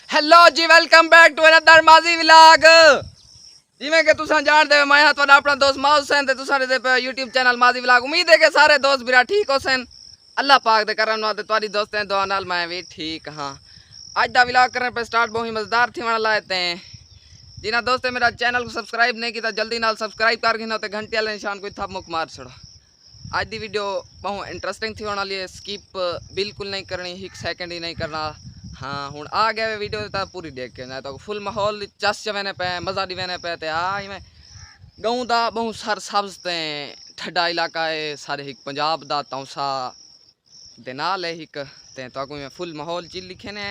Hello ji, welcome back to another माजी vlog. जिवें कि तुसां जानदे हो, मैं तुहाडा अपना दोस्त माउस हुसैन ते तुसां दे पे यूट्यूब चैनल माजी व्लॉग। उम्मीद है कि सारे दोस्त बिरा ठीक होसन। अल्लाह पाक दे करम नाल ते तुहाडी दोस्तें दुआ नाल मैं भी ठीक हाँ। अज दा व्लॉग करने पे स्टार्ट बहुत ही मज़ेदार थी वाला है ते जिन्हां दोस्तें मेरा चैनल को सब्सक्राइब नहीं किया जल्दी नाल सब्सक्राइब कर गिनो ते घंटी वाले निशान को थप मुक मार छड़ो। आज दी वीडियो बहुत इंटरेस्टिंग थी होने वाली है, स्किप बिल्कुल नहीं करनी, एक सेकंड ही नहीं करना। हाँ हूँ आ गया वीडियो तो पूरी देख के ना तो फुल माहौल चस चवेने पे मज़ा दिवेने पे ते मैं गाँव का बहुत सर सब्ज ते ठंडा इलाका है सारे एक पंजाब का तौसा दे नाल है एक ते तो मैं फुल माहौल चिल लिखे ने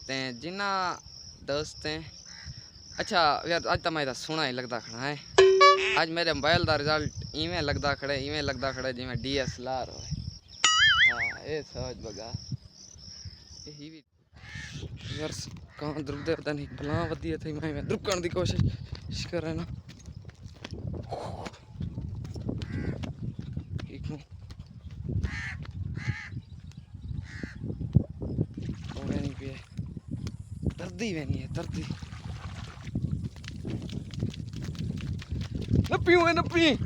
ते जिन्ना दोस्त हैं। अच्छा यार आज तो मैं सोना ही लगता खड़ा है। आज मेरे मोबाइल का रिजल्ट इवें लगता खड़े जिमें DSLR हो। हाँ ये समझ बगा यही भी यार कहाँ द्रुकते पता नहीं भला वधी थी मैं द्रुकण की कोशिश कर रहा ना। नहीं पे दर्दी वे नहीं है दर्दी नपी हुए नपी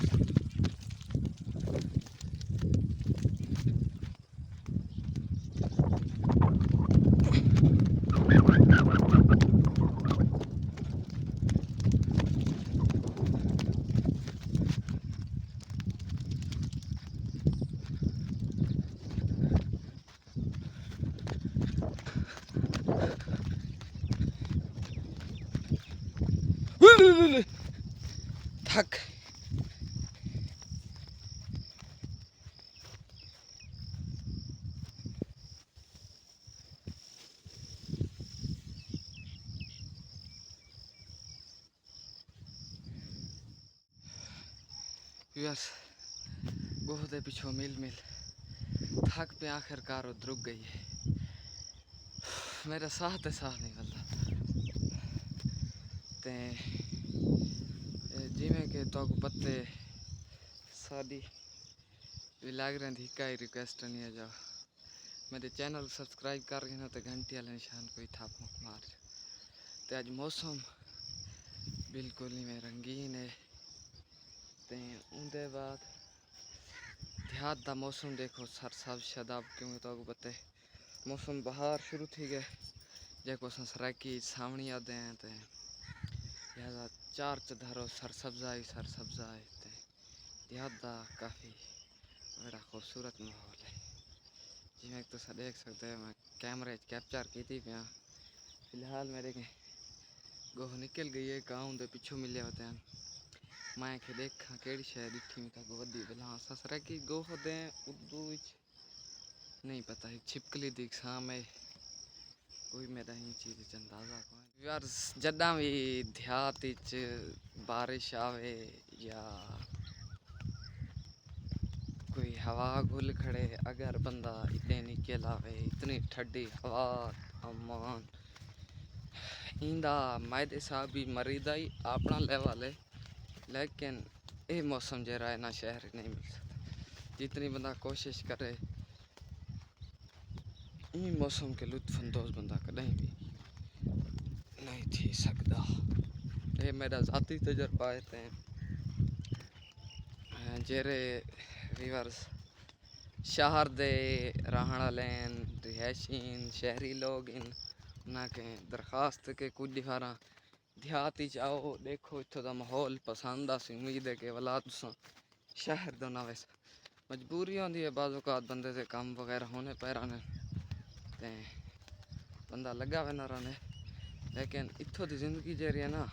थक यस बहुत पिछो मिल मिल थक पे आखिरकार द्रुक गई है। मेरा साथ नहीं मिलता ते जिमें कि तो पत्ते साड़ी भी लाग रहे थी का ही रिक्वेस्ट नहीं है जाओ मेरे चैनल सब्सक्राइब कर रहे तो घंटी वाले निशान को ही थाप मार ते आज मौसम बिल्कुल ही में रंगीन है ते उनके बाद देहात का मौसम देखो सर सब शदाब क्योंकि तो पता मौसम बाहर शुरू थी गए जैको सराकी सावणी आते हैं ते लिहाजा चार चधारो सर सब्जा है ते देहात का काफ़ी बड़ा खूबसूरत माहौल है जिमें तो देख सकते हैं। मैं कैमरे कैप्चर की थी पे फिलहाल मेरे के गोह निकल गई है गाँव के पिछू मिले होते हैं। मैं के देखा केड़ी शहर दिखी में तक वधी भला ससरा की गोह दे उर्दू नहीं पता है छिपकली दिख सामे कोई मेरा ही चीज़ अंदाजा को यार जदा भी देहात बारिश आवे या कोई हवा घुल खड़े अगर बंदा इतने निकल आवे इतनी ठंडी हवा अमान इंदा मैदे साहब भी मरीदा ही अपना लेवल है लेकिन ये मौसम जरा है ना शहर नहीं मिल सकता जितनी बंदा कोशिश करे इन मौसम के लुत्फानंदोज बंदा कहीं भी नहीं थी सकता। ये मेरा ज़ाती तजर्बा है जेरे रिवर्स शहर दे रहने वाले रिहायशीन शहरी लोग इन ना के दरखास्त के कुछ दिखारा देहाती जाओ देखो इत्थों का माहौल पसंद आ सी उम्मीद है कि वाला तुसा शहर दो ना वैसे मजबूरी होती है बाज़ औक़ात बंदे से काम वगैरह होने पे रहने ते बंदा लगा हुआ ना रहने लेकिन इत्थों की ज़िंदगी जेरी है ना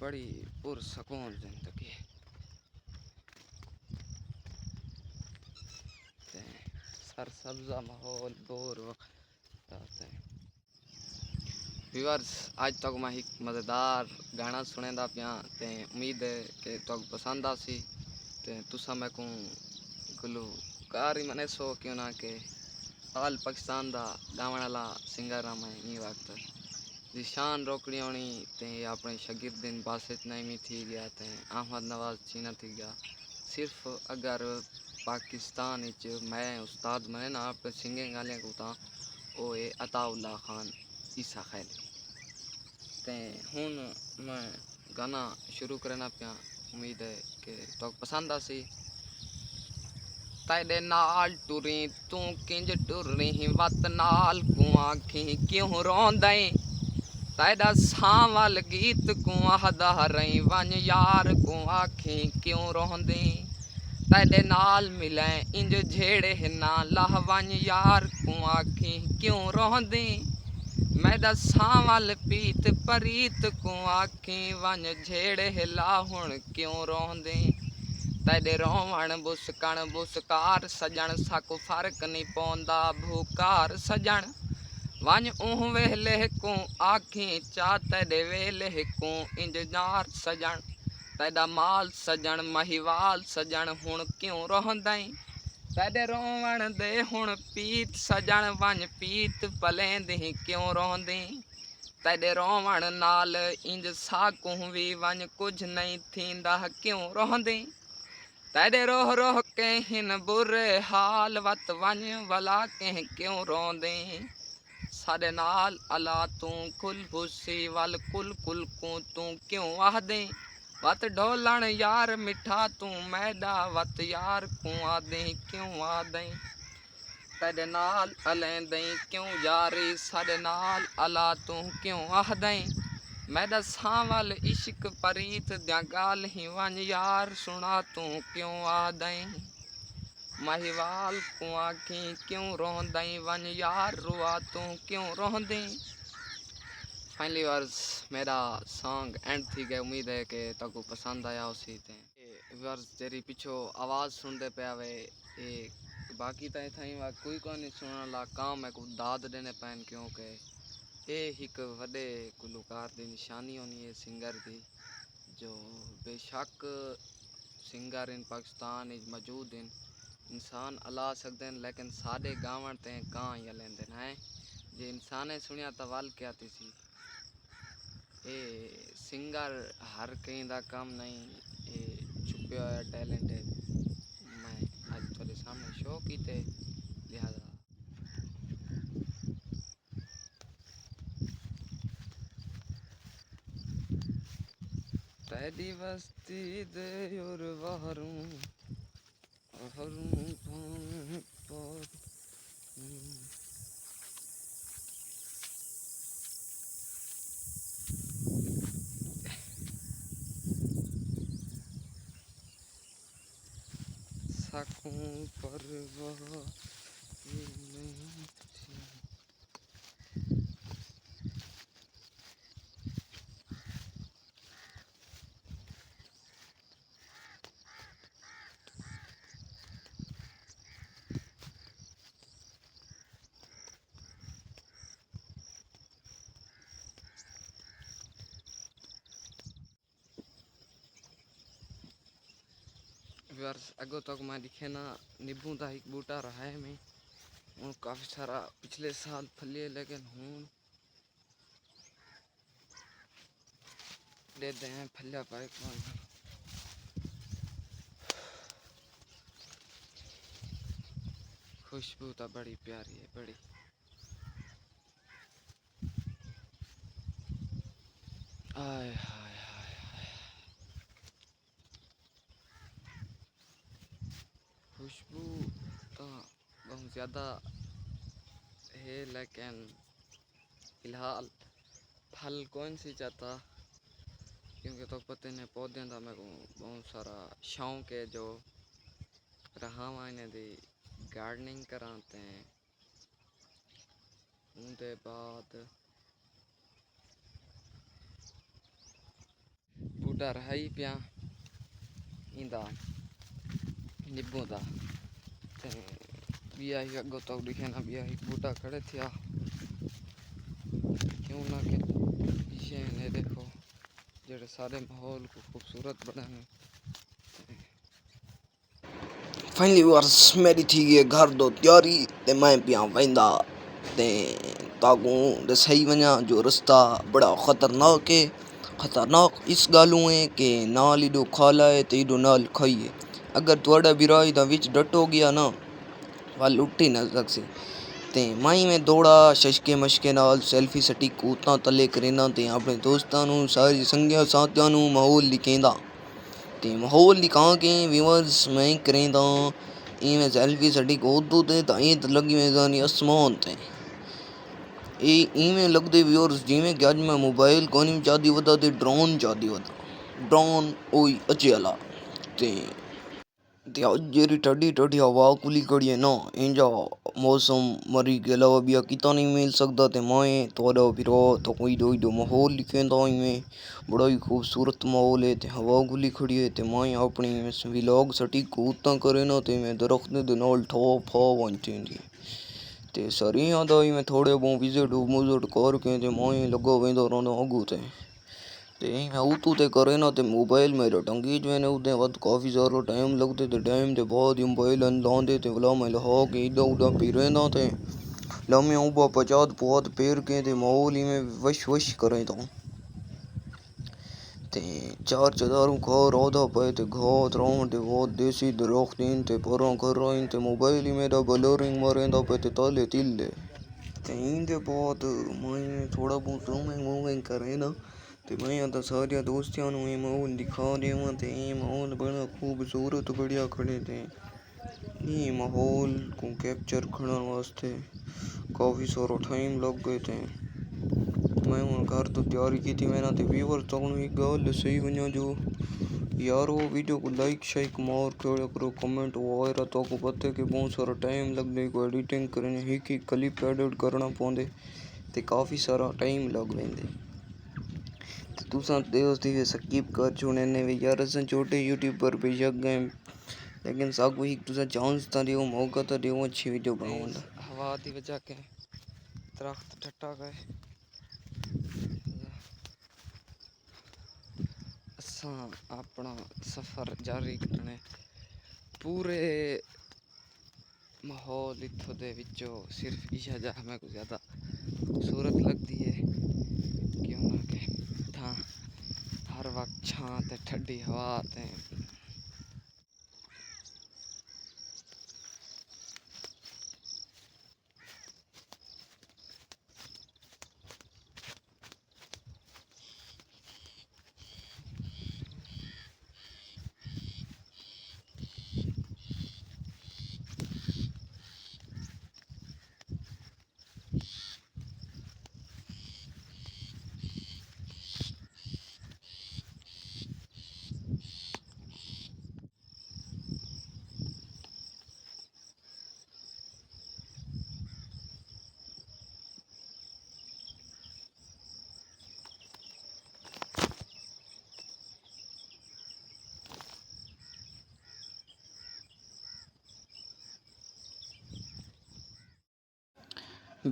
बड़ी पुरसकून जिंदगी है। सर सब्जा माहौल बोर वक्त व्यूअर्स आज तक मैं एक मज़ेदार गाना सुनेंदा पिया ते उम्मीद है कि तो पसंद आसी ते तुसा मैं को गुलकार ही मने सो क्यों ना के आल पाकिस्तान दा गावन वाला सिंगर आ मैं ई वक्त निशान रोकड़ी होनी ते अपने शागिर्दिन बासित नईमी थी गया ते अहमद नवाज चीना थी गया सिर्फ अगर पाकिस्तान विच मैं उस्ताद मैं ना आप सिंगिंग वाले को ता ओ है अताउल्ला खान ईसा खैली ते हुन मैं गाना शुरू करना पिया। उम्मीद है कि तो पसंद आसी। तेरे नाल टुरी तू किंज टुरी वत नाल को आखी क्यों रोंदे तेरा सावल गीत को आखदा रही वन यार को आखी क्यों रोंदे तेरे नाल मिले इंज झेड़े ना लाह वन यार को आखी क्यों रोंदे मैं सावल पीत परीत को आखी वन झेड़े ला हुण क्यों रोंदे तेरे रोवण बुसकण बुसकार सजण साको फर्क नहीं पौंदा भूकार सजण वन ऊह वेले को आखी चा तेरे वेले को इंजजार सजण तेरा माल सजण महिवाल सजण हुण क्यों रोंदई तेरे रोवण दे हुण पीत सजण वन पीत पलेंदी क्यों रोंदी तेरे रोवण नाल इंज साकू भी वन कुछ नहीं थींदा क्यों रोंदी तेरे रोह रोह के हिन बुरे हाल वत वन वला के क्यों रोंदे सारे नाल अला तू कुल भूसी वल कुल कुल को तू क्यों आदे वत ढोलण यार मिठा तू मैदा वत यार को आदे क्यों आदे तेरे नाल अलेंदे क्यों यारी सारे नाल अला तू क्यों आदे मैदा सावल इश्क परीत द्या गाल ही वन यार सुना तू क्यों आदे महिवाल को आखी क्यों रोंदई वन यार रुआ तू क्यों रोंदे। फाइनली वर्स मेरा सॉन्ग एंड थी गए। उम्मीद है कि तको पसंद आया उसी ते वर्स तेरी पिछो आवाज़ सुनते पे आवे ये बाकी तो थी वा कोई को नहीं सुनने ला काम है को दाद देने पैन क्योंकि ये एक वडे गुलकार की निशानी होनी है सिंगर की जो बेशक सिंगर इन पाकिस्तान मौजूद हैं इंसान अला सकते हैं लेकिन साढ़े गाँव ते कहाँ ही लेंदे हैं जे इंसान सुनिया तो वल क्या सी ये सिंगर हर कहीं का काम नहीं ये छुपया हुआ टैलेंट है मैं आज थोड़े सामने शो किते लिहाजा तेरी बस्ती दे और वहरूं सकूं परवाह नहीं वर्ष अगो तक मैं दिखे ना नींबू का एक बूटा रहा है मैं हूँ काफ़ी सारा पिछले साल फलिए लेकिन हूँ दे दे फलिया पाए खुशबू तो बड़ी प्यारी है बड़ी आय हाय हाय खुशबू तो बहुत ज़्यादा है लेकिन फ़िलहाल फल कौन सी चाहता क्योंकि तो पता नहीं पौधे का मेरे को बहुत सारा शौक है जो रहा मैंने दी गार्डनिंग कराते हैं उनके बाद बूटा रहा ही पिया इंदा नींबू का बिया ही अगो तक दिखे ना बिया ही बूटा खड़े थे क्यों ना के पीछे ने देखो जेड़े सारे माहौल को खूबसूरत बनाने। फाइनली वर्स मेरी थी ये घर दो तैयारी ते मैं पिया वंदा ते ताकू दसई वना जो रास्ता बड़ा खतरनाक है। खतरनाक इस गालू है कि नाल इडो खाला है तो इडो नाल खाइए अगर तुहाडा बिराई दा विच डट हो गया ना वल उठ ही ना सकसी। ते माई मैं दौड़ा शशके मशके नाल सैल्फी सटिक कूतां तले करेना ते अपने दोस्तां नू सारी संगिया साथियां नू माहौल लिखेंदा ते माहौल लिखा के व्यूअर्स मैं करेंदा इवें सैल्फी सटिक उदू ते ताई लगी में जानी आसमान ते इवें लगदे व्यूअर्स जिवें कि अज मैं मोबाइल कोनी चाहदी वदा ते ड्रोन चाहदी वदा ड्रोन ओई अचे आला ते अज जेरी ठंडी ठंडी हवा खुली खड़ी है ना इंजा मौसम मरी के अलावा भी किता नहीं मिल सकता ते माए थोड़ा फिरो तो कोई दो माहौल लिखेंदा इवें बड़ा ही खूबसूरत माहौल है ते हवा खुली खड़ी है ते माए अपनी व्लॉग सटीक कूता करे ना ते मैं दरख्त दे नाल ठोप फा वंची ते सरियां दा मैं थोड़े बहुत विजिट मुजिट करके ते माए लगा वेंदा रौंदा अगू ते मैं उतू ते करे ना ते मोबाइल मेरा टंगी च मैंने उदे बाद काफ़ी सारा टाइम लगते ते टाइम ते बाद ही मोबाइल लांदे ते वला मैं लहा के इदा उदा फिरेंदा ते लम्हे उबा पचात पुआत पेर के ते माहौल ही में वश वश करें ते चार चदारू खा रौदा पे ते घात राउंड ते बहुत देसी दरख्तीन ते परा कर रही ते मोबाइल ही मेरा बलरिंग मरेंदा पे ते ताले तिल्ले ते इंदे बाद मैं थोड़ा बहुत जूमिंग करे ना ते मैं आता सारे दोस्तियां नू ये माहौल दिखा देवा ते ये माहौल बड़ा खूबसूरत बढ़िया खड़े ते ये माहौल को कैप्चर करने वास्ते काफ़ी सारा टाइम लग गए थे। मैं हूँ घर तो तैयारी की थी मैंने ते व्यूअर तक एक गल सही वजा जो यार वो वीडियो को लाइक शाइक मार करो कमेंट वगैरह तो को पता है कि बहुत सारा टाइम लग गई को एडिटिंग करने एक क्लिप एडिट करना पौंदे ते काफ़ी सारा टाइम लग वेंदे तुसा दोस्त ही स्किप कर छोड़ने ने भी यार असन छोटे यूट्यूबर पे शक गए लेकिन सागो ही तुसा चांस ता दियो मौका ता दियो अच्छी वीडियो बनाऊंगा हवा की वजह के दरख्त ठट्टा गए असा अपना सफ़र जारी करने पूरे माहौल इत्थों दे विचों सिर्फ इशा जा हमें को ज़्यादा खूबसूरत लगती है क्यों ना के था हर वक्त छां ते ठंडी हवा ते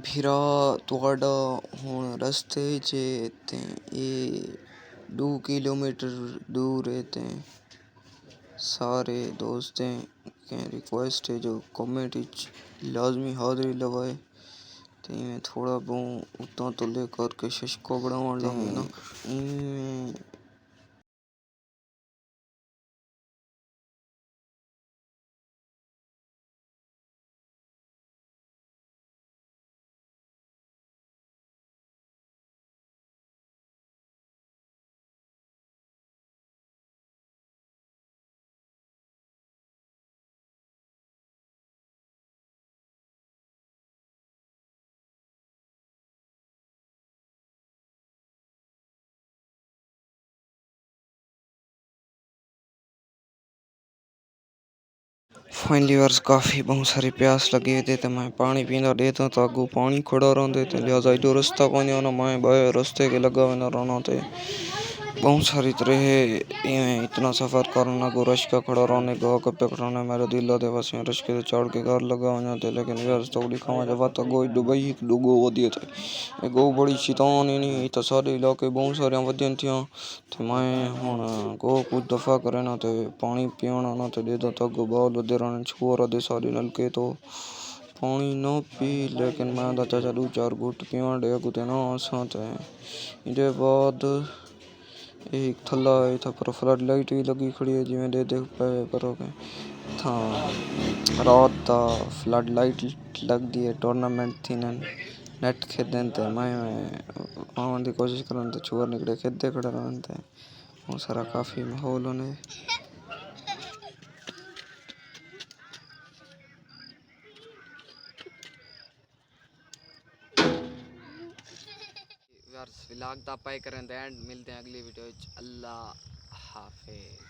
फिरा तुहाडा हुण रस्ते च ते ये 2 किलोमीटर दूर है ते सारे दोस्तें के रिक्वेस्ट है जो कमेंट लाजमी हाजिरी लगाए ते मैं थोड़ा बहुत उतना तो लेकर के शशको बढ़ावन लगे ना फाइनली वर्स काफ़ी बहुत सारी प्यास लगी हुई थी तो मैं पानी पीना देता तो अगू पानी खड़ा रहते थे लिहाजा जो रास्ता को नहीं होना मैं बाहर रास्ते के लगा हुआ रहना थे बहुत सारी तरह इतना सफ़र करना को रश का खड़ा रहने का कपे कराने मेरा दिल दे बस रश के चढ़ के घर लगा हो जाते लेकिन यार तो लिखा जब तक गो दुबई लोगो वधिए थे गो बड़ी शैतान ही नहीं तो सारे इलाके बहुत सारे वधियन थियां तो मैं हुण गो कुछ दफ़ा करे ना तो पानी पीना ना तो दे दो तक बाल वधे रहने छोरा दे सारे नलके तो पानी ना पी लेकिन मैं तो चाचा 2-4 घुट पीवा डे कुते ना आसा ते इहदे बाद एक थल्ला है था पर फ्लड लाइट भी लगी खड़ी है जिवें दे देख पाए करोगे था रात दा फ्लड लाइट लगदी है टूर्नामेंट थी नेट खेदन ते मैं आवन दी कोशिश करन ते चोर निकले खेदे खड़े रहन ते बहुत सारा काफी माहौल होने व्यूअर्स व्लॉग दा पाई करें द एंड मिलते हैं अगली वीडियो विच अल्लाह हाफिज